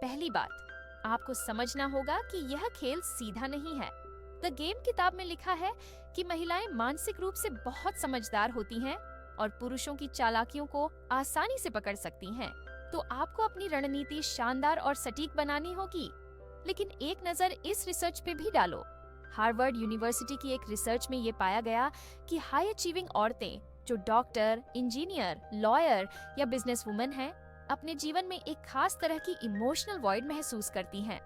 पहली बात, आपको समझना होगा कि यह खेल सीधा नहीं है। द गेम किताब में लिखा है कि महिलाएं मानसिक रूप से बहुत समझदार होती हैं और पुरुषों की चालाकियों को आसानी से पकड़ सकती हैं। तो आपको अपनी रणनीति शानदार और सटीक बनानी होगी। लेकिन एक नजर इस रिसर्च पे भी डालो। हार्वर्ड यूनिवर्सिटी की एक रिसर्च में ये पाया गया कि हाई अचीविंग औरतें जो डॉक्टर, इंजीनियर, लॉयर या बिजनेस वुमेन हैं, अपने जीवन में एक खास तरह की इमोशनल वॉइड महसूस करती हैं।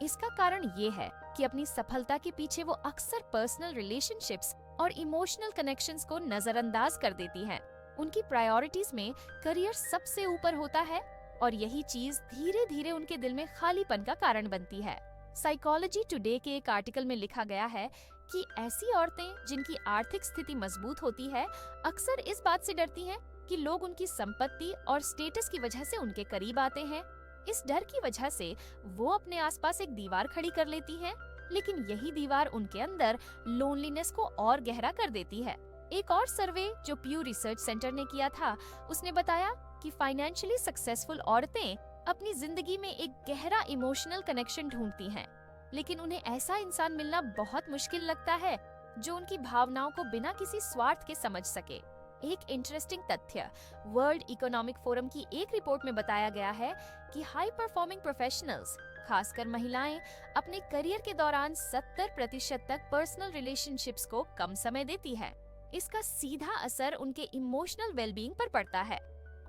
इसका कारण ये है कि अपनी सफलता के पीछे वो अक्सर पर्सनल रिलेशनशिप्स और इमोशनल कनेक्शंस को नजरअंदाज कर देती हैं। उनकी प्रायोरिटीज में करियर सबसे ऊपर होता है और यही चीज धीरे धीरे उनके दिल में खालीपन का कारण बनती है। साइकोलॉजी टुडे के एक आर्टिकल में लिखा गया है कि ऐसी औरतें जिनकी आर्थिक स्थिति मजबूत होती है, अक्सर इस बात से डरती हैं कि लोग उनकी संपत्ति और स्टेटस की वजह से उनके करीब आते हैं। इस डर की वजह से वो अपने आसपास एक दीवार खड़ी कर लेती हैं, लेकिन यही दीवार उनके अंदर लोनलीनेस को और गहरा कर देती है। एक और सर्वे जो प्यू रिसर्च सेंटर ने किया था, उसने बताया कि फाइनेंशियली सक्सेसफुल औरतें अपनी जिंदगी में एक गहरा इमोशनल कनेक्शन ढूंढती हैं, लेकिन उन्हें ऐसा इंसान मिलना बहुत मुश्किल लगता है जो उनकी भावनाओं को बिना किसी स्वार्थ के समझ सके। एक इंटरेस्टिंग तथ्य वर्ल्ड इकोनॉमिक फोरम की एक रिपोर्ट में बताया गया है कि हाई परफॉर्मिंग प्रोफेशनल्स, खासकर महिलाएं, अपने करियर के दौरान 70% तक पर्सनल रिलेशनशिप्स को कम समय देती है। इसका सीधा असर उनके इमोशनल वेलबींग पर पड़ता है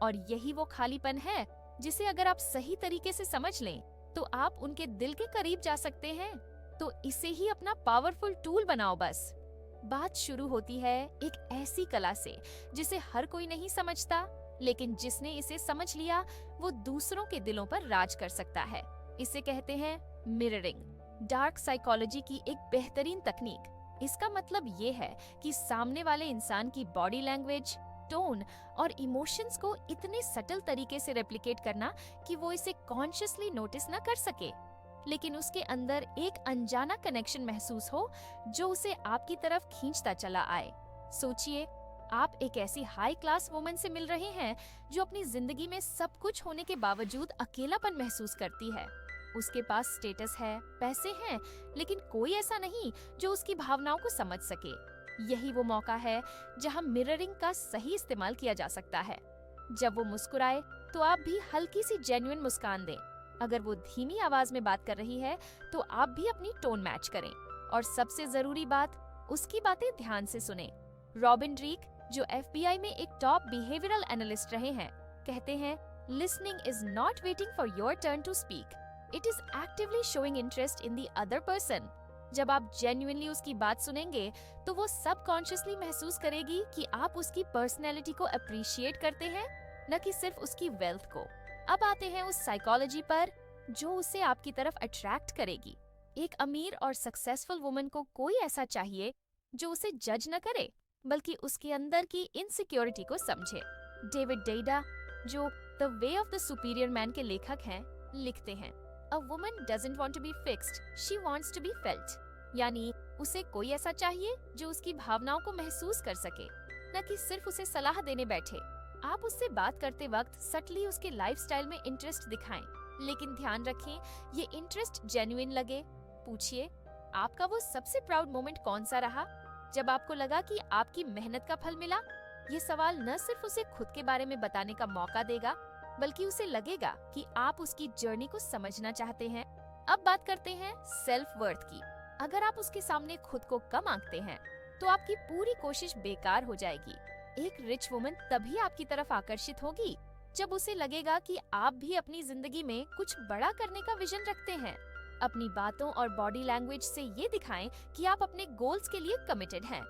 और यही वो खालीपन है जिसे अगर आप सही तरीके से समझ लें तो आप उनके दिल के करीब जा सकते हैं। तो इसे ही अपना पावरफुल टूल बनाओ बस। बात शुरू होती है एक ऐसी कला से जिसे हर कोई नहीं समझता, लेकिन जिसने इसे समझ लिया वो दूसरों के दिलों पर राज कर सकता है। इसे कहते हैं मिररिंग, डार्क साइकोलॉजी की एक बेहतरीन तकनीक। इसका मतलब ये है कि सामने वाले इंसान की बॉडी लैंग्वेज, टोन और इमोशंस को इतने सटल तरीके से रेप्लिकेट करना कि वो इसे कॉन्शियसली नोटिस न कर सके, लेकिन उसके अंदर एक अनजाना कनेक्शन महसूस हो जो उसे आपकी तरफ खींचता चला आए। सोचिए, आप एक ऐसी हाई क्लास वुमन से मिल रहे हैं जो अपनी जिंदगी में सब कुछ होने के बावजूद अकेलापन महसूस करती है। उसके पास स्टेटस है, पैसे हैं, लेकिन कोई ऐसा नहीं जो उसकी भावनाओं को समझ सके। यही वो मौका है जहां मिररिंग का सही इस्तेमाल किया जा सकता है। जब वो मुस्कुराए तो आप भी हल्की सी जेन्युइन मुस्कान दें। अगर वो धीमी आवाज में बात कर रही है तो आप भी अपनी टोन मैच करें। और सबसे जरूरी बात, उसकी बातें ध्यान से सुनें। रॉबिन ड्रीक, जो FBI में एक टॉप बिहेवियरल एनालिस्ट रहे हैं, कहते हैं, listening is not waiting for your turn to speak, it is actively showing interest in the other person. जब आप जेन्युइनली उसकी बात सुनेंगे तो वो सबकॉन्शियसली महसूस करेगी कि आप उसकी पर्सनैलिटी को अप्रिशिएट करते हैं, न कि सिर्फ उसकी वेल्थ को। अब आते हैं उस साइकोलॉजी पर जो उसे आपकी तरफ अट्रैक्ट करेगी। एक अमीर और सक्सेसफुल वुमन को कोई ऐसा चाहिए जो उसे जज न करे, बल्कि उसके अंदर की इनसिक्योरिटी को समझे। डेविड डेइडा, जो the way of the superior man के लेखक हैं, लिखते हैं, A woman doesn't want to be fixed, she wants to be felt। यानी उसे कोई ऐसा चाहिए जो उसकी भावनाओं को महसूस कर सके, न कि सिर्फ उसे सलाह देने बैठे। आप उससे बात करते वक्त सटली उसके लाइफस्टाइल में इंटरेस्ट दिखाएं, लेकिन ध्यान रखें ये इंटरेस्ट जेन्युइन लगे। पूछिए, आपका वो सबसे प्राउड मोमेंट कौन सा रहा जब आपको लगा कि आपकी मेहनत का फल मिला। ये सवाल न सिर्फ उसे खुद के बारे में बताने का मौका देगा, बल्कि उसे लगेगा कि आप उसकी जर्नी को समझना चाहते हैं। अब बात करते हैं सेल्फ वर्थ की। अगर आप उसके सामने खुद को कम आंकते हैं तो आपकी पूरी कोशिश बेकार हो जाएगी। एक रिच वुमन तभी आपकी तरफ आकर्षित होगी जब उसे लगेगा कि आप भी अपनी जिंदगी में कुछ बड़ा करने का विजन रखते हैं। अपनी बातों और बॉडी लैंग्वेज से ये दिखाएं कि आप अपने गोल्स के लिए कमिटेड हैं।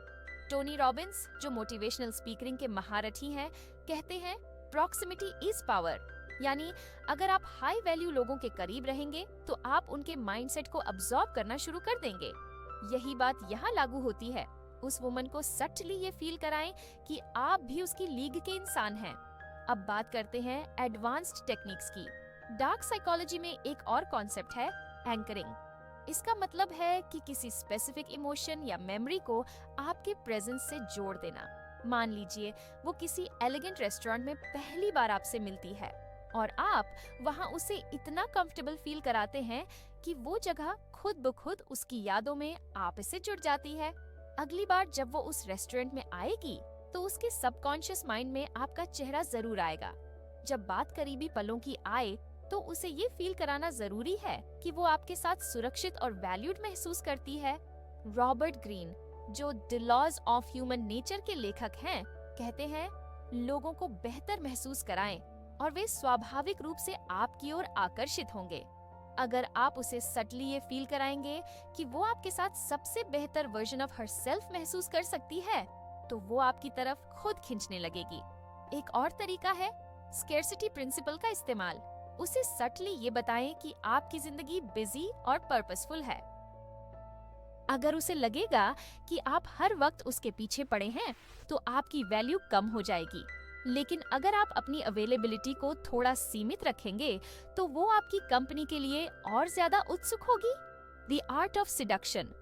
टोनी रॉबिन्स, जो मोटिवेशनल स्पीकिंग के महारथी हैं, कहते हैं, प्रॉक्सिमिटी इज पावर। यानी अगर आप हाई वैल्यू लोगों के करीब रहेंगे तो आप उनके माइंडसेट को अब्सॉर्ब करना शुरू कर देंगे। यही बात यहाँ लागू होती है। उस वुमन को सटली ये फील कराएं कि आप भी उसकी लीग के इंसान हैं। अब बात करते हैं एडवांस्ड टेक्निक्स की। डार्क साइकोलॉजी में एक और कॉन्सेप्ट है एंकरिंग। इसका मतलब है कि किसी स्पेसिफिक इमोशन या मेमोरी को आपके प्रेजेंस से जोड़ देना। मान लीजिए वो किसी एलिगेंट रेस्टोरेंट में पहली बार आपसे मिलती है। और आप वहाँ उसे इतना कंफर्टेबल फील कराते हैं कि वो जगह खुद ब खुद उसकी यादों में आप से जुड़ जाती है। अगली बार जब वो उस रेस्टोरेंट में आएगी तो उसके सबकॉन्शियस माइंड में आपका चेहरा जरूर आएगा। जब बात करीबी पलों की आए तो उसे ये फील कराना जरूरी है कि वो आपके साथ सुरक्षित और वैल्यूड महसूस करती है। रॉबर्ट ग्रीन, जो the laws of human nature के लेखक हैं, कहते हैं लोगों को बेहतर महसूस कराएं और वे स्वाभाविक रूप से आपकी ओर आकर्षित होंगे। अगर आप उसे सटली ये फील कराएंगे कि वो आपके साथ सबसे बेहतर वर्जन ऑफ हरसेल्फ महसूस कर सकती है, तो वो आपकी तरफ खुद खींचने लगेगी। एक और तरीका है स्केर्सिटी प्रिंसिपल का इस्तेमाल। उसे सटली ये बताएं कि आपकी जिंदगी बिजी और पर्पसफुल है। अगर उसे लगेगा कि आप हर वक्त उसके पीछे पड़े हैं, तो आपकी वैल्यू कम हो जाएगी। लेकिन अगर आप अपनी अवेलेबिलिटी को थोड़ा सीमित रखेंगे, तो वो आपकी कंपनी के लिए और ज्यादा उत्सुक होगी। द आर्ट ऑफ सिडक्शन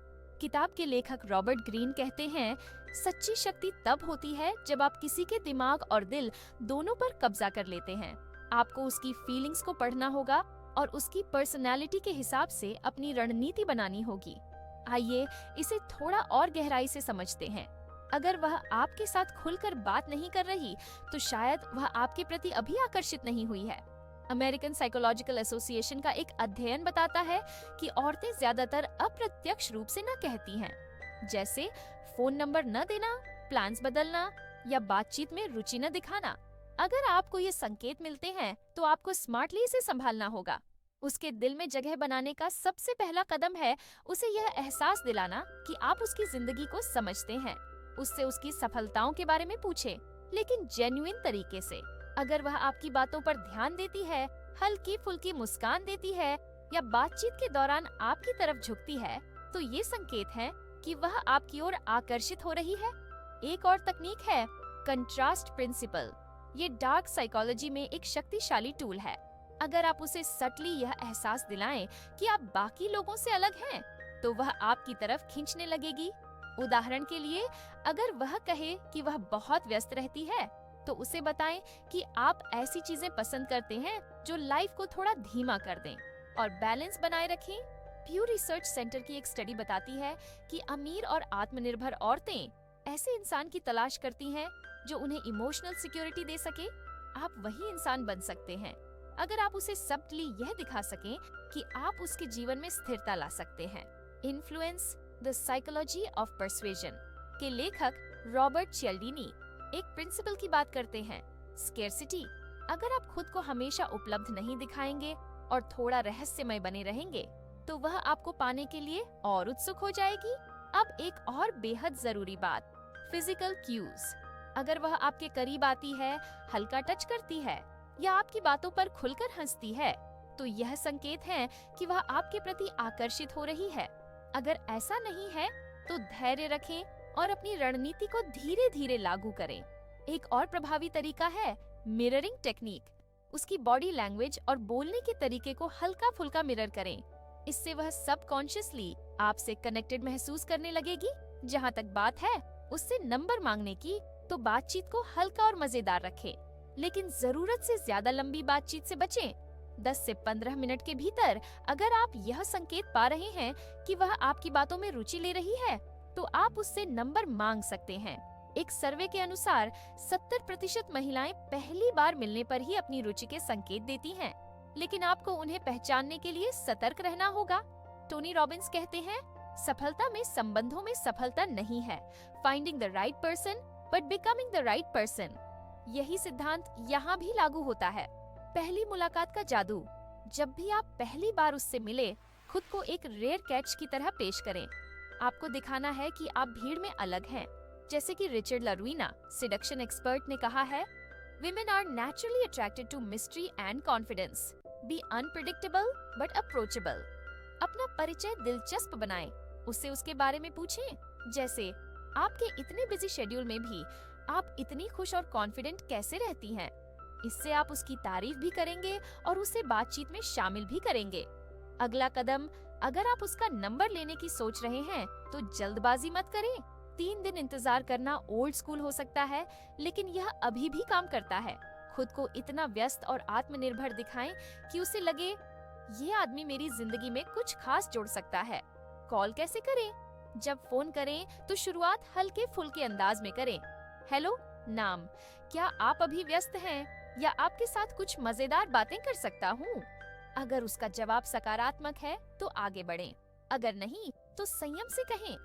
किताब के लेखक रॉबर्ट ग्रीन कहते हैं, सच्ची शक्ति तब होती है जब आप किसी के दिमाग और दिल दोनों पर कब्जा कर लेते हैं। आपको उसकी फीलिंग्स को पढ़ना होगा और उसकी पर्सनालिटी के हिसाब से अपनी रणनीति बनानी होगी। आइए इसे थोड़ा और गहराई से समझते हैं। अगर वह आपके साथ खुलकर बात नहीं कर रही, तो शायद वह आपके प्रति अभी आकर्षित नहीं हुई है। अमेरिकन साइकोलॉजिकल एसोसिएशन का एक अध्ययन बताता है कि औरतें ज्यादातर अप्रत्यक्ष रूप से न कहती हैं, जैसे फोन नंबर न देना, प्लान्स बदलना या बातचीत में रुचि न दिखाना। अगर आपको ये संकेत मिलते हैं, तो आपको स्मार्टली इसे संभालना होगा। उसके दिल में जगह बनाने का सबसे पहला कदम है उसे यह एहसास दिलाना कि आप उसकी जिंदगी को समझते हैं। उससे उसकी सफलताओं के बारे में पूछें, लेकिन जेन्युइन तरीके से। अगर वह आपकी बातों पर ध्यान देती है, हल्की फुल्की मुस्कान देती है या बातचीत के दौरान आपकी तरफ झुकती है, तो ये संकेत है कि वह आपकी ओर आकर्षित हो रही है। एक और तकनीक है कंट्रास्ट प्रिंसिपल। ये डार्क साइकोलॉजी में एक शक्तिशाली टूल है। अगर आप उसे सटली यह एहसास दिलाएं कि आप बाकी लोगों से अलग हैं, तो वह आपकी तरफ खींचने लगेगी। उदाहरण के लिए, अगर वह कहे कि वह बहुत व्यस्त रहती है, तो उसे बताएं कि आप ऐसी चीजें पसंद करते हैं जो लाइफ को थोड़ा धीमा कर दें और बैलेंस बनाए रखें। प्यू रिसर्च सेंटर की एक स्टडी बताती है कि अमीर और आत्मनिर्भर औरतें ऐसे इंसान की तलाश करती हैं जो उन्हें इमोशनल सिक्योरिटी दे सके। आप वही इंसान बन सकते हैं अगर आप उसे सब्टली यह दिखा सकें कि आप उसके जीवन में स्थिरता ला सकते हैं। इन्फ्लुएंस द साइकोलॉजी ऑफ परसुएजन के लेखक रॉबर्ट चिल्डिनी एक प्रिंसिपल की बात करते हैं, स्केर्सिटी। अगर आप खुद को हमेशा उपलब्ध नहीं दिखाएंगे और थोड़ा रहस्यमय बने रहेंगे, तो वह आपको पाने के लिए और उत्सुक हो जाएगी। अब एक और बेहद जरूरी बात, फिजिकल क्यूज। अगर वह आपके करीब आती है, हल्का टच करती है या आपकी बातों पर खुलकर हंसती है, तो यह संकेत है कि वह आपके प्रति आकर्षित हो रही है। अगर ऐसा नहीं है, तो धैर्य रखें और अपनी रणनीति को धीरे धीरे लागू करें। एक और प्रभावी तरीका है मिररिंग टेक्निक। उसकी बॉडी लैंग्वेज और बोलने के तरीके को हल्का फुल्का मिरर करें। इससे वह सबकॉन्शियसली आपसे कनेक्टेड महसूस करने लगेगी। जहाँ तक बात है उससे नंबर मांगने की, तो बातचीत को हल्का और मजेदार रखें, लेकिन जरूरत से ज्यादा लंबी बातचीत से बचें। 10 से 15 मिनट के भीतर अगर आप यह संकेत पा रहे हैं कि वह आपकी बातों में रुचि ले रही है, तो आप उससे नंबर मांग सकते हैं। एक सर्वे के अनुसार 70% महिलाएं पहली बार मिलने पर ही अपनी रुचि के संकेत देती हैं, लेकिन आपको उन्हें पहचानने के लिए सतर्क रहना होगा। टोनी रॉबिन्स कहते हैं, सफलता में संबंधों में सफलता नहीं है finding the right person, but becoming the right person. यही सिद्धांत यहाँ भी लागू होता है। पहली मुलाकात का जादू। जब भी आप पहली बार उससे मिले, खुद को एक रेयर कैच की तरह पेश करें। आपको दिखाना है कि आप भीड़ में अलग हैं। जैसे कि रिचर्ड लरुइना, सिडक्शन एक्सपर्ट, ने कहा है, Women are naturally attracted to mystery and confidence. Be unpredictable but approachable. अपना परिचय दिलचस्प बनाएं। उससे उसके बारे में पूछें, जैसे आपके इतने बिजी शेड्यूल में भी आप इतनी खुश और कॉन्फिडेंट कैसे रहती हैं। इससे आप उसकी तारीफ भी करेंगे और उसे बातचीत में शामिल भी करेंगे। अगला कदम, अगर आप उसका नंबर लेने की सोच रहे हैं, तो जल्दबाजी मत करें। 3 दिन इंतजार करना ओल्ड स्कूल हो सकता है, लेकिन यह अभी भी काम करता है। खुद को इतना व्यस्त और आत्मनिर्भर दिखाएं कि उसे लगे ये आदमी मेरी जिंदगी में कुछ खास जोड़ सकता है। कॉल कैसे करें? जब फोन करें तो शुरुआत हल्के फुल्के अंदाज में करें। हेलो, नाम, क्या आप अभी व्यस्त हैं या आपके साथ कुछ मजेदार बातें कर सकता हूँ? अगर उसका जवाब सकारात्मक है तो आगे बढ़ें। अगर नहीं तो संयम से कहें,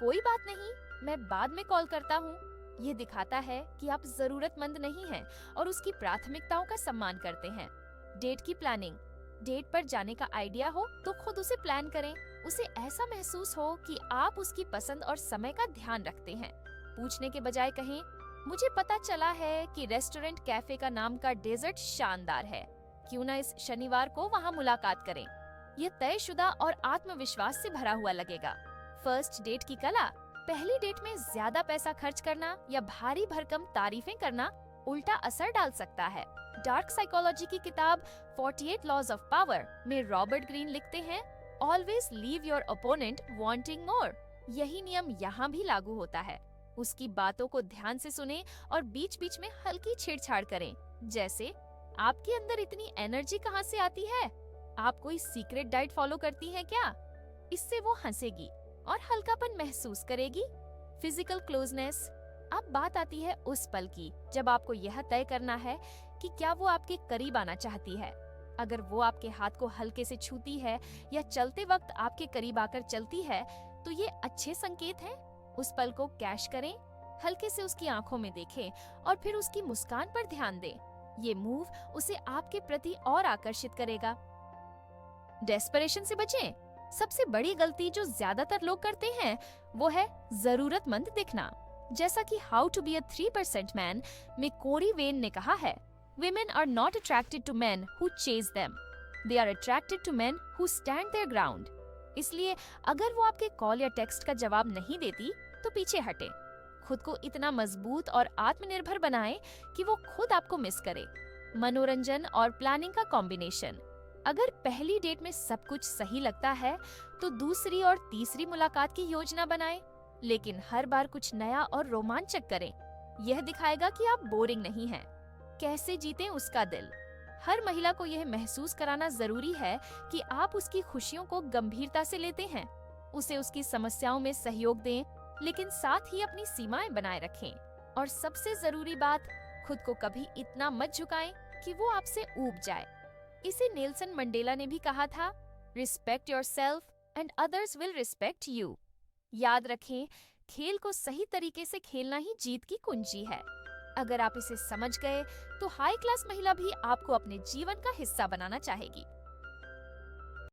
कोई बात नहीं, मैं बाद में कॉल करता हूँ। ये दिखाता है कि आप जरूरतमंद नहीं हैं और उसकी प्राथमिकताओं का सम्मान करते हैं। डेट की प्लानिंग। डेट पर जाने का आइडिया हो तो खुद उसे प्लान करें। उसे ऐसा महसूस हो कि आप उसकी पसंद और समय का ध्यान रखते हैं। पूछने के बजाय कहें, मुझे पता चला है कि रेस्टोरेंट कैफे का नाम का डेजर्ट शानदार है, क्यों ना इस शनिवार को वहाँ मुलाकात करें। ये तयशुदा और आत्मविश्वास से भरा हुआ लगेगा। फर्स्ट डेट की कला। पहली डेट में ज्यादा पैसा खर्च करना या भारी भरकम तारीफें करना उल्टा असर डाल सकता है। डार्क साइकोलॉजी की किताब 48 लॉज ऑफ पावर में रॉबर्ट ग्रीन लिखते हैं, always leave your opponent wanting more. यही नियम यहाँ भी लागू होता है। उसकी बातों को ध्यान से सुने और बीच बीच में हल्की छेड़छाड़ करें, जैसे आपके अंदर इतनी एनर्जी कहाँ से आती है? आप कोई सीक्रेट डाइट फॉलो करती हैं क्या? इससे वो हंसेगी और हल्कापन महसूस करेगी। Physical closeness. अब बात आती है उस पल की जब आपको यह तय करना है कि क्या वो आपके करीब आना चाहती है। अगर वो आपके हाथ को हल्के से छूती है या चलते वक्त आपके करीब आकर चलती है तो ये अच्छे संकेत हैं। उस पल को कैश करें, हल्के से उसकी आंखों में देखें और फिर उसकी मुस्कान पर ध्यान दें। ये मूव उसे आपके प्रति और आकर्षित करेगा। डेस्परेशन से बचें। सबसे बड़ी गलती जो ज्यादातर लोग करते हैं वो है जरूरतमंद दिखना। जैसा कि how to be a 3% man में कोरी वेन ने कहा है, Women are not attracted to men who chase them. They are attracted to men who stand their ground. इसलिए अगर वो आपके कॉल या टेक्स्ट का जवाब नहीं देती तो पीछे हटे। खुद को इतना मजबूत और आत्मनिर्भर बनाएं कि वो खुद आपको मिस करे। मनोरंजन और प्लानिंग का कॉम्बिनेशन। अगर पहली डेट में सब कुछ सही लगता है तो दूसरी और तीसरी मुलाकात की योजना बनाएं, लेकिन हर बार कुछ नया और रोमांचक करें। यह दिखाएगा कि आप बोरिंग नहीं हैं। कैसे जीतें उसका दिल। हर महिला को यह महसूस कराना जरूरी है कि आप उसकी खुशियों को गंभीरता से लेते हैं। उसे उसकी समस्याओं में सहयोग दें, लेकिन साथ ही अपनी सीमाएं बनाए रखें। और सबसे जरूरी बात, खुद को कभी इतना मत झुकाएं कि वो आपसे ऊब जाए। इसे नेल्सन मंडेला ने भी कहा था, respect yourself and others will respect you. याद रखें, खेल को सही तरीके से खेलना ही जीत की कुंजी है। अगर आप इसे समझ गए तो हाई क्लास महिला भी आपको अपने जीवन का हिस्सा बनाना चाहेगी।